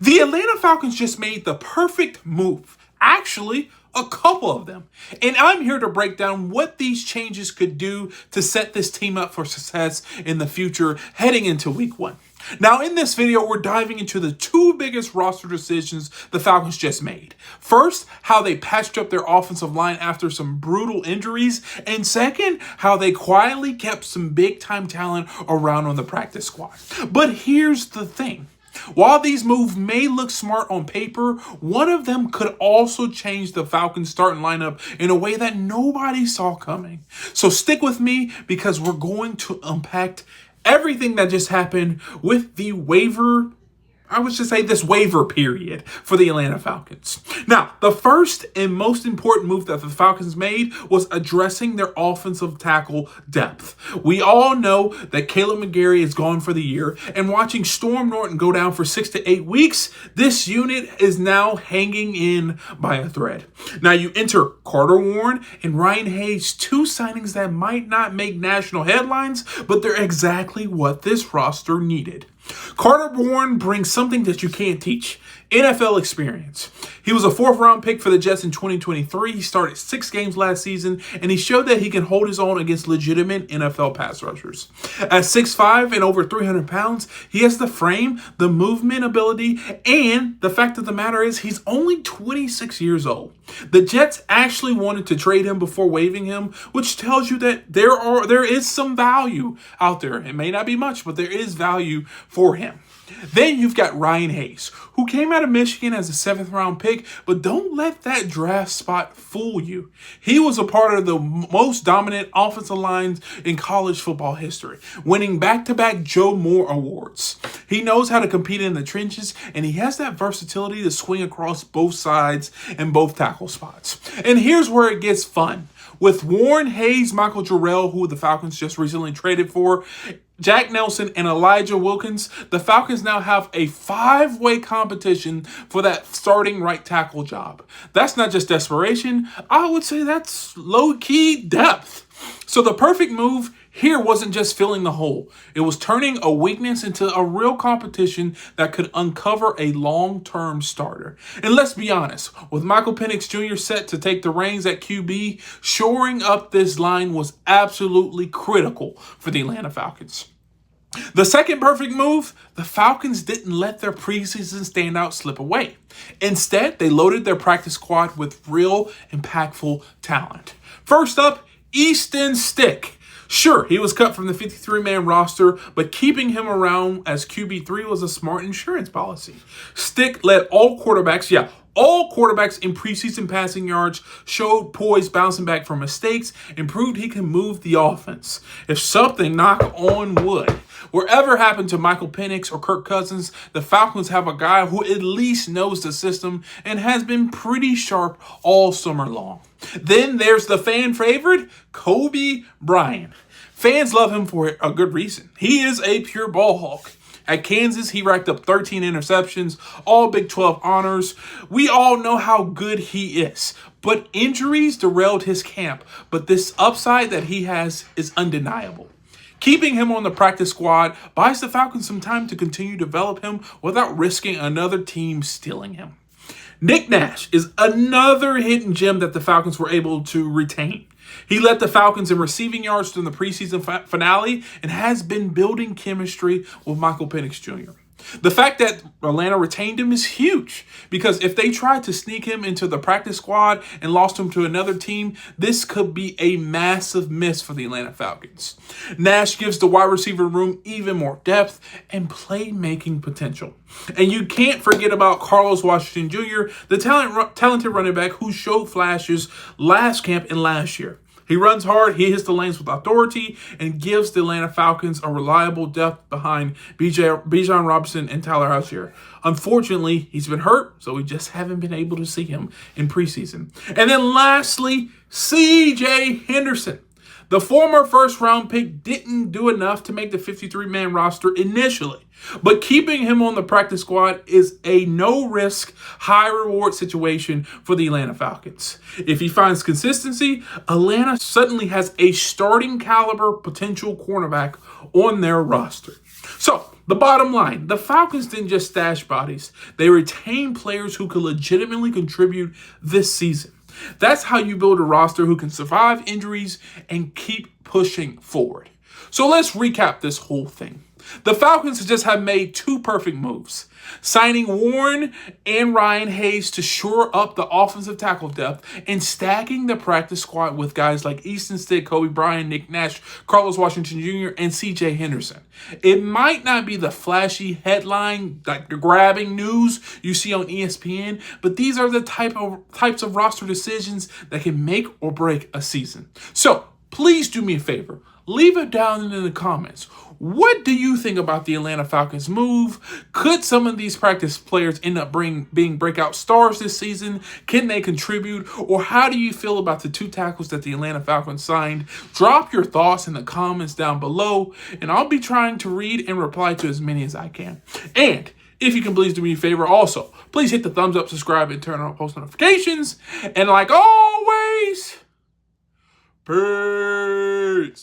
The Atlanta Falcons just made the perfect move. Actually, a couple of them. And I'm here to break down what these changes could do to set this team up for success in the future heading into week 1. Now, in this video, we're diving into the two biggest roster decisions the Falcons just made. First, how they patched up their offensive line after some brutal injuries. And second, how they quietly kept some big-time talent around on the practice squad. But here's the thing. While these moves may look smart on paper, one of them could also change the Falcons starting lineup in a way that nobody saw coming. So stick with me because we're going to unpack everything that just happened with the waiver, I would just say this waiver period for the Atlanta Falcons. Now, the first and most important move that the Falcons made was addressing their offensive tackle depth. We all know that Caleb McGarry is gone for the year, and watching Storm Norton go down for 6 to 8 weeks, this unit is now hanging in by a thread. Now, you enter Carter Warren and Ryan Hayes, two signings that might not make national headlines, but they're exactly what this roster needed. Carter Warren brings something that you can't teach: NFL experience. He was a 4th-round pick for the Jets in 2023. He started 6 games last season, and he showed that he can hold his own against legitimate NFL pass rushers. At 6'5" and over 300 pounds, he has the frame, the movement ability, and the fact of the matter is he's only 26 years old. The Jets actually wanted to trade him before waiving him, which tells you that there is some value out there. It may not be much, but there is value for him. Then you've got Ryan Hayes, who came out of Michigan as a 7th-round pick, but don't let that draft spot fool you. He was a part of the most dominant offensive lines in college football history, winning back-to-back Joe Moore awards. He knows how to compete in the trenches, and he has that versatility to swing across both sides and both tackle spots. And here's where it gets fun. With Warren, Hayes, Michael Jarrell, who the Falcons just recently traded for, Jack Nelson, and Elijah Wilkins, the Falcons now have a 5-way competition for that starting right tackle job. That's not just desperation. I would say that's low-key depth. So the perfect move here wasn't just filling the hole. It was turning a weakness into a real competition that could uncover a long-term starter. And let's be honest, with Michael Penix Jr. set to take the reins at QB, shoring up this line was absolutely critical for the Atlanta Falcons. The second perfect move, the Falcons didn't let their preseason standout slip away. Instead, they loaded their practice squad with real impactful talent. First up, Easton Stick. Sure, he was cut from the 53-man roster, but keeping him around as QB3 was a smart insurance policy. Stick led all quarterbacks in preseason passing yards, showed poise bouncing back from mistakes, and proved he can move the offense. If something, knock on wood, wherever happened to Michael Penix or Kirk Cousins, the Falcons have a guy who at least knows the system and has been pretty sharp all summer long. Then there's the fan favorite, Kobe Bryant. Fans love him for a good reason. He is a pure ball hawk. At Kansas, he racked up 13 interceptions, all Big 12 honors. We all know how good he is, but injuries derailed his camp. But this upside that he has is undeniable. Keeping him on the practice squad buys the Falcons some time to continue to develop him without risking another team stealing him. Nick Nash is another hidden gem that the Falcons were able to retain. He led the Falcons in receiving yards during the preseason finale and has been building chemistry with Michael Penix Jr. The fact that Atlanta retained him is huge because if they tried to sneak him into the practice squad and lost him to another team, this could be a massive miss for the Atlanta Falcons. Nash gives the wide receiver room even more depth and playmaking potential. And you can't forget about Carlos Washington Jr., the talented running back who showed flashes last camp and last year. He runs hard, he hits the lanes with authority, and gives the Atlanta Falcons a reliable depth behind Bijan Robinson and Tyler Algier. Unfortunately, he's been hurt, so we just haven't been able to see him in preseason. And then lastly, C.J. Henderson. The former first-round pick didn't do enough to make the 53-man roster initially, but keeping him on the practice squad is a no-risk, high-reward situation for the Atlanta Falcons. If he finds consistency, Atlanta suddenly has a starting-caliber potential cornerback on their roster. So, the bottom line, the Falcons didn't just stash bodies. They retained players who could legitimately contribute this season. That's how you build a roster who can survive injuries and keep pushing forward. So let's recap this whole thing. The Falcons just have made 2 perfect moves. Signing Warren and Ryan Hayes to shore up the offensive tackle depth and stacking the practice squad with guys like Easton Stick, Kobe Bryant, Nick Nash, Carlos Washington Jr., and CJ Henderson. It might not be the flashy headline, like the grabbing news you see on ESPN, but these are the types of roster decisions that can make or break a season. So please do me a favor. Leave it down in the comments. What do you think about the Atlanta Falcons move? Could some of these practice players end up being breakout stars this season? Can they contribute? Or how do you feel about the 2 tackles that the Atlanta Falcons signed? Drop your thoughts in the comments down below, and I'll be trying to read and reply to as many as I can. And if you can please do me a favor also, please hit the thumbs up, subscribe, and turn on post notifications. And like always, peace.